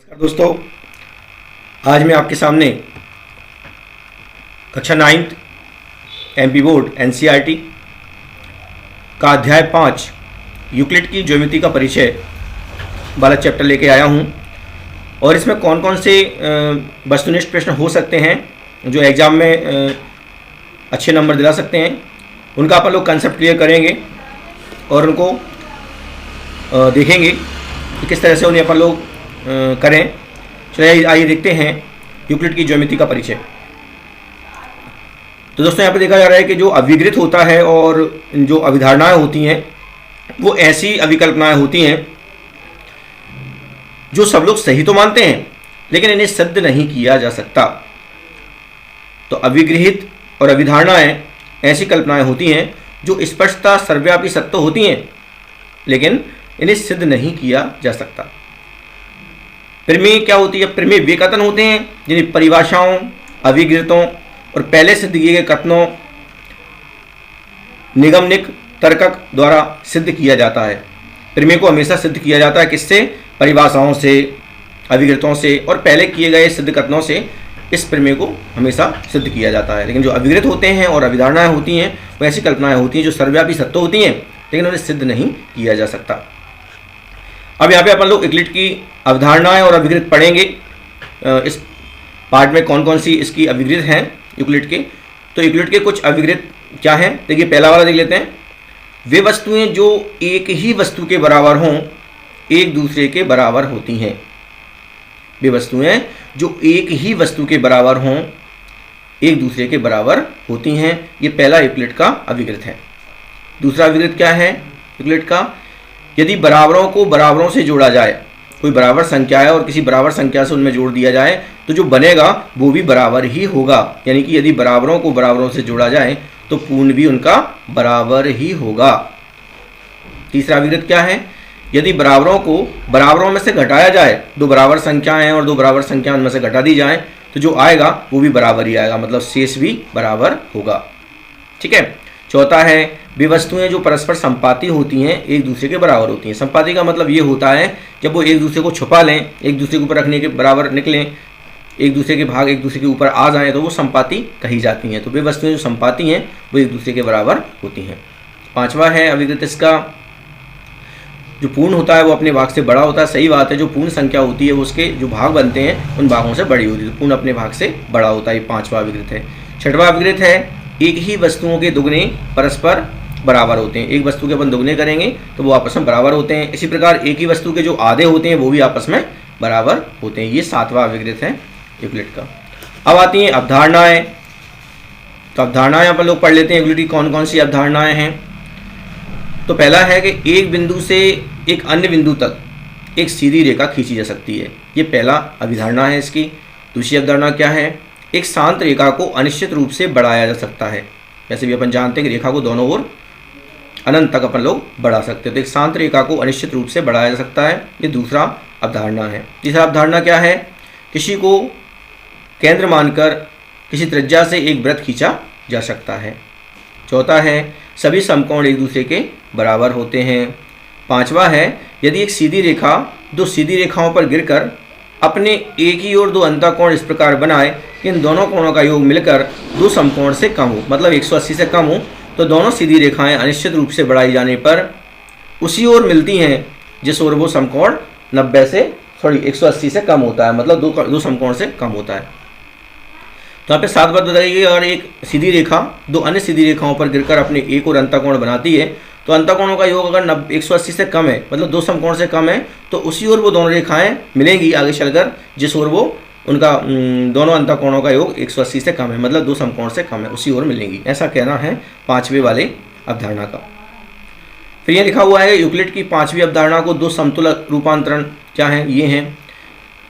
नमस्कार दोस्तों, आज मैं आपके सामने कक्षा 9th एमपी बोर्ड एनसीईआरटी का अध्याय 5 यूक्लिड की ज्योमेट्री का परिचय वाला चैप्टर लेके आया हूं। और इसमें कौन कौन से वस्तुनिष्ठ प्रश्न हो सकते हैं जो एग्ज़ाम में अच्छे नंबर दिला सकते हैं, उनका अपन लोग कंसेप्ट क्लियर करेंगे और उनको देखेंगे कि किस तरह से उन्हें अपन लोग करें। चलिए आइए देखते हैं यूक्लिड की ज्योमेट्री का परिचय। तो दोस्तों यहाँ पे देखा जा रहा है कि जो अभिग्रित होता है और जो अभिधारणाएं होती हैं वो ऐसी अभिकल्पनाएं होती हैं जो सब लोग सही तो मानते हैं लेकिन इन्हें सिद्ध नहीं किया जा सकता। तो अभिगृहित और अभिधारणाएं ऐसी कल्पनाएं होती हैं जो स्पष्टता सर्वव्यापी सत्य होती हैं लेकिन इन्हें सिद्ध नहीं किया जा सकता। प्रमेय क्या होती है? प्रमेय वे कथन होते हैं जिन्हें परिभाषाओं, अभिगृहितों और पहले सिद्ध किए गए कथनों, निगमनिक तर्कक द्वारा सिद्ध किया जाता है। प्रमेय को हमेशा सिद्ध किया जाता है किससे? परिभाषाओं से, अभिगृहितों से और पहले किए गए सिद्ध कथनों से इस प्रमेय को हमेशा सिद्ध किया जाता है। लेकिन जो अभिगृहित होते हैं और अभिधारणाएं होती हैं वो ऐसी कल्पनाएं होती हैं जो सर्वव्यापी सत्य होती हैं लेकिन उन्हें सिद्ध नहीं किया जा सकता। अब यहाँ पे अपन लोग यूक्लिड की अवधारणाएं और अभिगृहित पढ़ेंगे। इस पार्ट में कौन कौन सी इसकी अभिगृहित हैं यूक्लिड के। तो यूक्लिड के कुछ अभिगृहित क्या हैं? देखिए पहला वाला देख लेते हैं। वे वस्तुएं जो एक ही वस्तु के बराबर हों एक दूसरे के बराबर होती हैं। वे वस्तुएं जो एक ही वस्तु के बराबर हों एक दूसरे के बराबर होती हैं। ये पहला यूक्लिड का अभिगृहित है। दूसरा अभिगृहित क्या है यूक्लिड का? यदि बराबरों को बराबरों से जोड़ा जाए, कोई बराबर संख्या है और किसी बराबर संख्या से उनमें जोड़ दिया जाए तो जो बनेगा वो भी बराबर ही होगा। यानी कि यदि बराबरों को बराबरों से जोड़ा जाए तो पूर्ण भी उनका बराबर ही होगा। तीसरा अभिगृहित क्या है? यदि बराबरों को बराबरों में से घटाया जाए, दो बराबर संख्याएं हैं और दो बराबर संख्या उनमें से घटा दी जाए तो जो आएगा वो भी बराबर ही आएगा, मतलब शेष भी बराबर होगा। ठीक है। चौथा है वे वस्तुएं जो परस्पर संपाती होती हैं एक दूसरे के बराबर होती हैं। संपाती का मतलब ये होता है जब वो एक दूसरे को छुपा लें, एक दूसरे के ऊपर रखने के बराबर निकलें, एक दूसरे के भाग एक दूसरे के ऊपर आ जाएं तो वो संपाती कही जाती हैं। तो वे वस्तुएं जो संपाती हैं वो एक दूसरे के बराबर होती हैं। पांचवा है अभिगृहित इसका, जो पूर्ण होता है वो अपने भाग से बड़ा होता है। सही बात है, जो पूर्ण संख्या होती है वो उसके जो भाग बनते हैं उन भागों से बड़ी होती है, तो पूर्ण अपने भाग से बड़ा होता है। ये पांचवा अभिगृहित है। छठवां अभिगृहित है एक ही वस्तुओं के दुगने परस्पर बराबर होते हैं। एक वस्तु के अपन दुगने करेंगे तो वो आपस में बराबर होते हैं। इसी प्रकार एक ही वस्तु के जो आधे होते हैं वो भी आपस में बराबर होते हैं। ये सातवां अभिगृहित है यूक्लिड का। अब आती हैं अवधारणाएं। तो अवधारणाएं अपन लोग पढ़ लेते हैं यूक्लिड की कौन कौन सी अवधारणाएं हैं। तो पहला है कि एक बिंदु से एक अन्य बिंदु तक एक सीधी रेखा खींची जा सकती है। ये पहला अभिधारणा है इसकी। दूसरी अवधारणा क्या है? एक शांत रेखा को अनिश्चित रूप से बढ़ाया जा सकता है। वैसे भी अपन जानते हैं कि रेखा को दोनों ओर अनंत तक अपन लोग बढ़ा सकते हैं। तो एक शांत रेखा को अनिश्चित रूप से बढ़ाया जा सकता है। ये दूसरा अवधारणा है। तीसरा अवधारणा क्या है? किसी को केंद्र मानकर किसी त्रिज्या से एक वृत्त खींचा जा सकता है। चौथा है सभी समकोण एक दूसरे के बराबर होते हैं। पांचवा है यदि एक सीधी रेखा दो सीधी रेखाओं पर गिरकर अपने एक ही और दो अंतःकोण इस प्रकार बनाए कि इन दोनों कोणों का योग मिलकर दो समकोण से कम हो, मतलब 180 से कम हो, तो दोनों सीधी रेखाएं अनिश्चित रूप से बढ़ाई जाने पर उसी ओर मिलती हैं जिस ओर वो समकोण 180 से कम होता है, मतलब दो समकोण से कम होता है। तो यहाँ पे 7 बात बताइए, अगर एक सीधी रेखा दो अन्य सीधी रेखाओं पर गिरकर अपने एक और अंतःकोण बनाती है तो अंतःकोणों का योग अगर 180 से कम है, मतलब दो समकोण से कम है, तो उसी ओर वो दोनों रेखाएं मिलेंगी आगे चलकर जिस ओर वो उनका दोनों अंतःकोणों का योग 180 से कम है, मतलब दो समकोण से कम है, उसी ओर मिलेंगी। ऐसा कहना है पांचवें वाले अवधारणा का। फिर यह लिखा हुआ है यूक्लिड की पांचवी अवधारणा को दो समतुल रूपांतरण क्या हैं, ये हैं।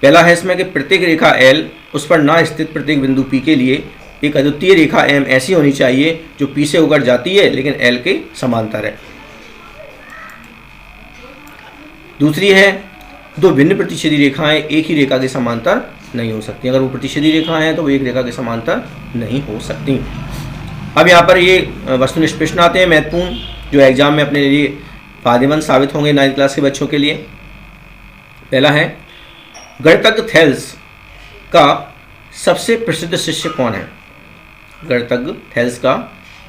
पहला है इसमें कि प्रत्येक रेखा L उस पर न स्थित प्रत्येक बिंदु P के लिए एक अद्वितीय रेखा M ऐसी होनी चाहिए जो P से होकर जाती है लेकिन L के समांतर है। दूसरी है दो भिन्न प्रतिच्छेदी रेखाएं एक ही रेखा के समांतर नहीं हो सकती। अगर वो प्रतिच्छेदी रेखाएं हैं तो वो एक रेखा के समांतर नहीं हो सकती। अब यहाँ पर ये वस्तुनिष्ठ प्रश्न आते हैं महत्वपूर्ण, जो एग्जाम में अपने लिए फायदेमंद साबित होंगे 9th क्लास के बच्चों के लिए। पहला है गणितज्ञ थेल्स का सबसे प्रसिद्ध शिष्य कौन है? गणितज्ञ थेल्स का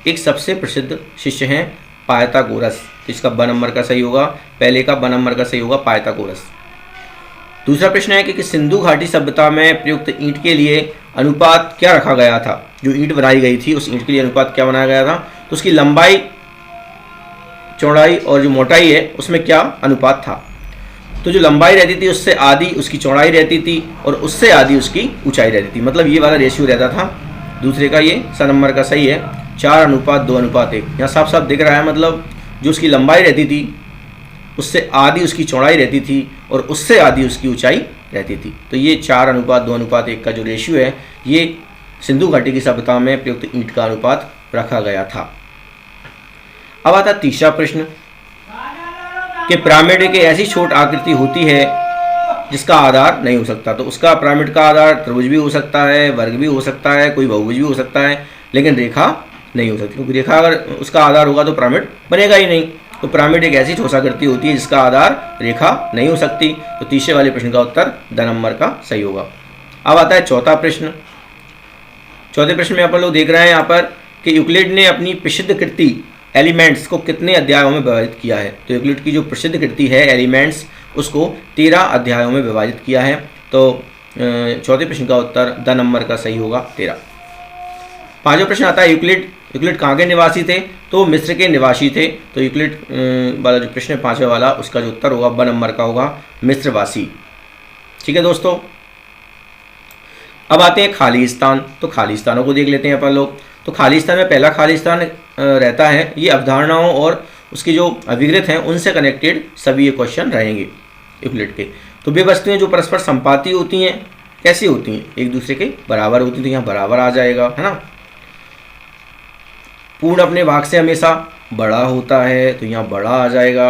एक सबसे प्रसिद्ध शिष्य हैं पाइथागोरस। इसका ब नंबर का सही होगा, पहले का ब नंबर का सही होगा पाइथागोरस। दूसरा प्रश्न है कि सिंधु घाटी सभ्यता में प्रयुक्त ईंट के लिए अनुपात क्या रखा गया था? जो ईंट बनाई गई थी उस ईंट के लिए अनुपात क्या बनाया गया था? तो उसकी लंबाई, चौड़ाई और जो मोटाई है उसमें क्या अनुपात था? तो जो लंबाई रहती थी उससे आधी उसकी चौड़ाई रहती थी और उससे आधी उसकी ऊंचाई रहती थी, मतलब ये वाला रेशियो रहता था। दूसरे का ये स नंबर का सही है, 4:2:1। यहाँ साफ साफ दिख रहा है, मतलब जो उसकी लंबाई रहती थी उससे आधी उसकी चौड़ाई रहती थी और उससे आधी उसकी ऊंचाई रहती थी। तो ये 4:2:1 का जो रेशियो है ये सिंधु घाटी की सभ्यता में प्रयुक्त ईंट का अनुपात रखा गया था। अब आता तीसरा प्रश्न कि पिरामिड एक ऐसी छोट आकृति होती है जिसका आधार नहीं हो सकता। तो उसका पिरामिड का आधार त्रिभुज भी हो सकता है, वर्ग भी हो सकता है, कोई बहुभुज भी हो सकता है, लेकिन रेखा नहीं हो सकती, क्योंकि रेखा अगर उसका आधार होगा तो पिरामिड बनेगा ही नहीं। तो पिरामिड एक ऐसी ठोस आकृति होती है जिसका आधार रेखा नहीं हो सकती। तो तीसरे वाले प्रश्न का उत्तर द नंबर का सही होगा। अब आता है चौथा प्रश्न। चौथे प्रश्न में अपन लोग देख रहे हैं यहाँ पर कि यूक्लिड ने अपनी प्रसिद्ध कृति एलिमेंट्स को कितने अध्यायों में विभाजित किया है? तो यूक्लिड की जो प्रसिद्ध कृति है एलिमेंट्स उसको 13 अध्यायों में विभाजित किया है। तो चौथे प्रश्न का उत्तर द नंबर का सही होगा 13। पांचवा प्रश्न आता है यूक्लिड कहाँ के निवासी थे? तो मिस्र के निवासी थे। तो यूक्लिड वाला जो प्रश्न है पांचवा वाला उसका जो उत्तर होगा ब नंबर का होगा मिस्रवासी। ठीक है दोस्तों, अब आते हैं खालिस्तान। तो खालिस्तानों को देख लेते हैं अपन लोग। तो खालिस्तान में पहला खालिस्तान रहता है, ये अवधारणाओं और उसके जो अभिग्रत हैं उनसे कनेक्टेड सभी ये क्वेश्चन रहेंगे यूक्लिड के। तो वे वस्तुएं जो परस्पर संपाती होती हैं कैसी होती हैं? एक दूसरे के बराबर होती हैं। तो यहाँ बराबर आ जाएगा, है ना। पूर्ण अपने भाग से हमेशा बड़ा होता है, तो यहाँ बड़ा आ जाएगा।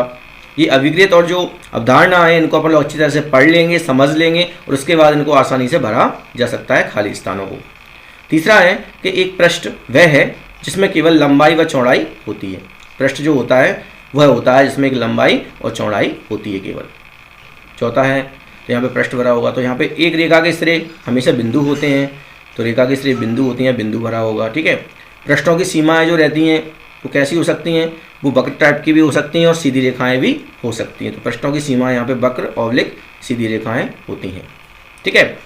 ये अभिग्रत और जो अवधारणा है इनको अपन लोग अच्छी तरह से पढ़ लेंगे, समझ लेंगे और उसके बाद इनको आसानी से भरा जा सकता है खाली स्थानों को। तीसरा है कि एक पृष्ठ वह है जिसमें केवल लंबाई व चौड़ाई होती है। पृष्ठ जो होता है वह होता है जिसमें एक लंबाई और चौड़ाई होती है केवल। चौथा है तो यहाँ पे पृष्ठ भरा होगा। तो यहाँ पे एक रेखा के सिरे हमेशा बिंदु होते हैं, तो रेखा के सिरे बिंदु होती हैं, बिंदु भरा होगा। ठीक है, पृष्ठों की सीमाएं जो रहती हैं वो कैसी हो सकती हैं? वो वक्र टाइप की भी हो सकती हैं और सीधी रेखाएं भी हो सकती हैं। तो पृष्ठों की सीमाएं यहाँ पे वक्र ऑब्लिक सीधी रेखाएं होती हैं। ठीक है,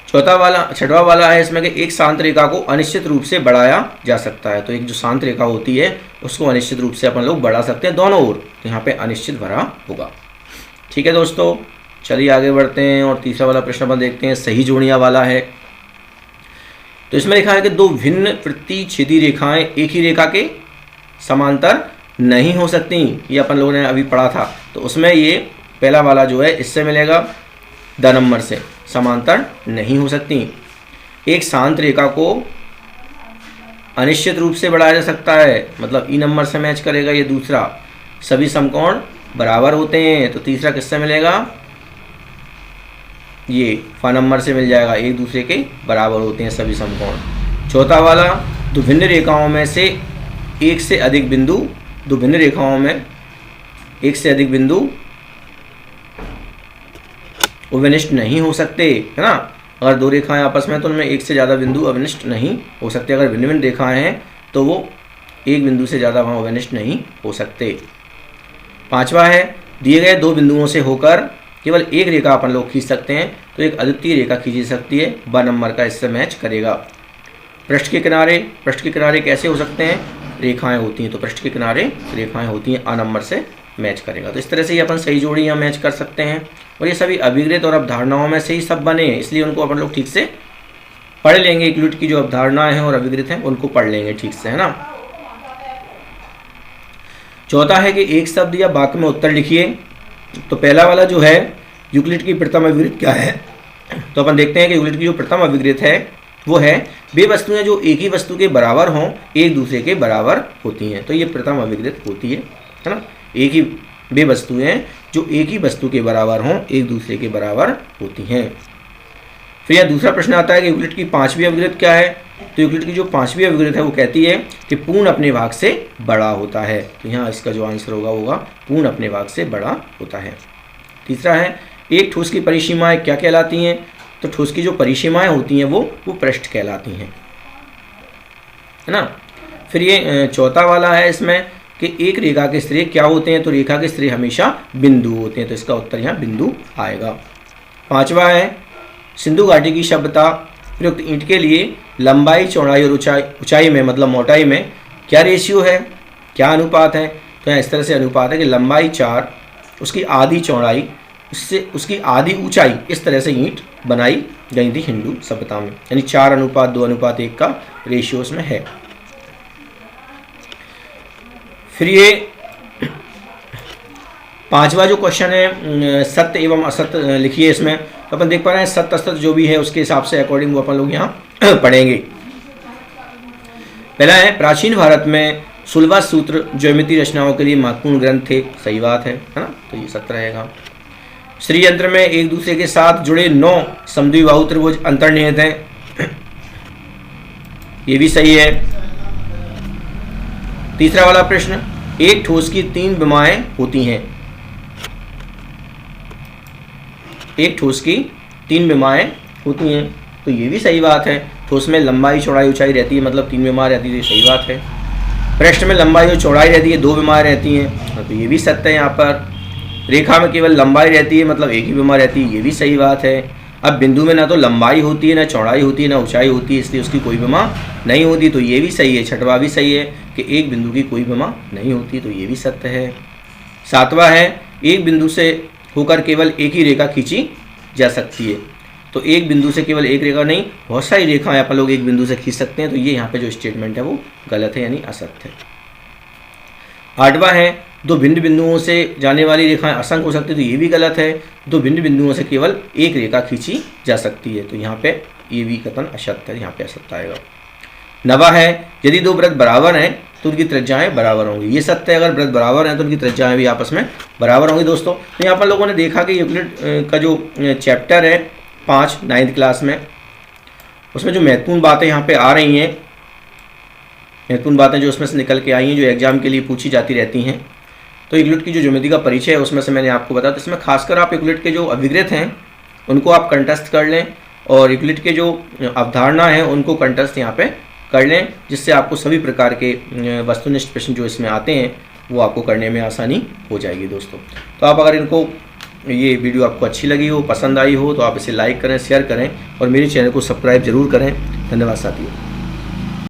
छठवां वाला है इसमें कि एक शांत रेखा को अनिश्चित रूप से बढ़ाया जा सकता है। तो एक जो शांत रेखा होती है उसको अनिश्चित रूप से अपन लोग बढ़ा सकते हैं दोनों ओर। तो यहाँ पे अनिश्चित भरा होगा। ठीक है दोस्तों, चलिए आगे बढ़ते हैं और तीसरा वाला प्रश्न अपन देखते हैं, सही जोड़ियाँ वाला है। तो इसमें लिखा है कि दो भिन्न प्रतिच्छेदी रेखाएं एक ही रेखा के समांतर नहीं हो सकती। ये अपन लोगों ने अभी पढ़ा था। तो उसमें ये पहला वाला जो है इससे मिलेगा द नंबर से, समांतर नहीं हो सकती। एक शांत रेखा को अनिश्चित रूप से बढ़ाया जा सकता है, मतलब ई नंबर से मैच करेगा ये दूसरा। सभी समकोण बराबर होते हैं, तो तीसरा किससे मिलेगा? ये फ नंबर से मिल जाएगा, एक दूसरे के बराबर होते हैं सभी समकोण। चौथा वाला दो भिन्न रेखाओं में से एक से अधिक बिंदु, दो भिन्न रेखाओं में एक से अधिक बिंदु अविनिष्ट नहीं हो सकते, है ना। अगर दो रेखाएं आपस में तो उनमें एक से ज़्यादा बिंदु अविनिष्ट नहीं हो सकते। अगर भिन्न भिन्न रेखाएं हैं तो वो एक बिंदु से ज़्यादा वहाँ अविनिष्ट नहीं हो सकते। पांचवा है दिए गए दो बिंदुओं से होकर केवल एक रेखा अपन लोग खींच सकते हैं, तो एक अद्वितीय रेखा खींची जा सकती है, ब नंबर का इससे मैच करेगा। पृष्ठ के किनारे कैसे हो सकते हैं? रेखाएं होती हैं, तो पृष्ठ के किनारे रेखाएं होती हैं, अ नंबर से मैच करेगा। तो इस तरह से ये अपन सही जोड़ी यहाँ मैच कर सकते हैं। और ये सभी अभिग्रत और अवधारणाओं में से ही सब बने हैं, इसलिए उनको अपन लोग ठीक से पढ़ लेंगे। यूक्लिड की जो अवधारणाएं हैं और अभिग्रत हैं उनको पढ़ लेंगे ठीक से, है ना। चौथा है कि एक शब्द या वाक्य में उत्तर लिखिए। तो पहला वाला जो है यूक्लिड की प्रथम अभिग्रत क्या है? तो अपन देखते हैं कि यूक्लिड की जो प्रथम अभिग्रत है वो है वे वस्तुएं जो एक ही वस्तु के बराबर हों एक दूसरे के बराबर होती हैं। तो ये प्रथम अभिग्रत होती है ना। एक ही वे वस्तुएं जो एक ही वस्तु के बराबर हों एक दूसरे के बराबर होती हैं। फिर यह दूसरा प्रश्न आता है कि यूक्लिड की पांचवी अभिग्रत क्या है? तो यूक्लिड की जो पांचवी अभिग्रत है वो कहती है कि पूर्ण अपने भाग से बड़ा होता है। तो यहाँ इसका जो आंसर होगा पूर्ण अपने भाग से बड़ा होता है। तीसरा है एक ठोस की परिसीमाएं क्या कहलाती हैं? तो ठोस की जो परिसीमाएं होती हैं वो पृष्ठ कहलाती हैं, है ना। फिर ये चौथा वाला है इसमें कि एक रेखा के सिरे क्या होते हैं? तो रेखा के सिरे हमेशा बिंदु होते हैं, तो इसका उत्तर यहाँ बिंदु आएगा। पांचवा है सिंधु घाटी की सभ्यता प्रयुक्त ईंट के लिए लंबाई, चौड़ाई और ऊंचाई में मतलब मोटाई में क्या रेशियो है, क्या अनुपात है? तो यहाँ इस तरह से अनुपात है कि लंबाई 4, उसकी आधी चौड़ाई, उससे उसकी आधी ऊंचाई, इस तरह से ईंट बनाई गई थी हिंदू सभ्यता में, यानी 4:2:1 का रेशियो उसमें है। फिर ये पांचवा जो क्वेश्चन है सत्य एवं असत्य लिखिए इसमें। तो अपन देख पा रहे हैं सत्य असत्य जो भी है उसके हिसाब से अकॉर्डिंग वो अपन लोग यहाँ पढ़ेंगे। पहला है प्राचीन भारत में सुलभा सूत्र ज्योमेट्री रचनाओं के लिए महत्वपूर्ण ग्रंथ थे, सही बात है ना, तो ये सत्य रहेगा। श्री यंत्र में एक दूसरे के साथ जुड़े 9 समद्विबाहु त्रिभुज अंतर्निहित हैं, ये भी सही है। तीसरा वाला प्रश्न, एक ठोस की 3 विमाएं होती हैं, एक ठोस की 3 विमाएं होती हैं, तो ये भी सही बात है। ठोस में लंबाई, चौड़ाई, ऊंचाई रहती है, मतलब 3 विमाएं रहती है, सही बात है। पृष्ठ में लंबाई और चौड़ाई रहती है, 2 विमाएं रहती हैं, तो ये भी सत्य है। यहाँ पर रेखा में केवल लंबाई रहती है, मतलब एक ही विमा रहती है, ये भी सही बात है। अब बिंदु में ना तो लंबाई होती है, ना चौड़ाई होती है, ना ऊंचाई होती है, इसलिए उसकी कोई विमा नहीं होती, तो ये भी सही है। छठवा भी सही है कि एक बिंदु की कोई विमा नहीं होती, तो ये भी सत्य है। सातवां है एक बिंदु से होकर केवल एक ही रेखा खींची जा सकती है, तो एक बिंदु से केवल एक रेखा नहीं, बहुत सारी रेखाएं अपन लोग एक बिंदु से खींच सकते हैं, तो ये यहाँ पे जो स्टेटमेंट है वो गलत है, यानी असत्य है। आठवां है दो भिन्न बिंदुओं से जाने वाली रेखाएं असंख्य हो सकती है, तो ये भी गलत है। दो भिन्न बिंदुओं से केवल एक रेखा खींची जा सकती है, तो यहाँ पे ये भी कथन असत्य है, यहाँ पे असत्य आएगा। नवा है यदि दो वृत्त बराबर हैं तो उनकी त्रिज्याएं बराबर होंगी, ये सत्य है। अगर वृत्त बराबर हैं तो उनकी त्रिज्याएं भी आपस में बराबर होंगी दोस्तों। तो यहाँ पर लोगों ने देखा कि यूक्लिड का जो चैप्टर है 5 9th क्लास में, उसमें जो महत्वपूर्ण बातें यहाँ पे आ रही हैं, महत्वपूर्ण बातें जो उसमें से निकल के आई हैं, जो एग्जाम के लिए पूछी जाती रहती हैं, तो यूक्लिड की जो ज्योमेट्री का परिचय है उसमें से मैंने आपको बताया। तो इसमें खासकर आप यूक्लिड के जो अभिग्रत हैं उनको आप कंठस्थ कर लें, और यूक्लिड के जो अवधारणा है उनको कंठस्थ यहाँ पे कर लें, जिससे आपको सभी प्रकार के वस्तुनिष्ठ प्रश्न जो इसमें आते हैं वो आपको करने में आसानी हो जाएगी दोस्तों। तो आप अगर इनको ये वीडियो आपको अच्छी लगी हो, पसंद आई हो, तो आप इसे लाइक करें, शेयर करें और मेरे चैनल को सब्सक्राइब जरूर करें। धन्यवाद साथियों।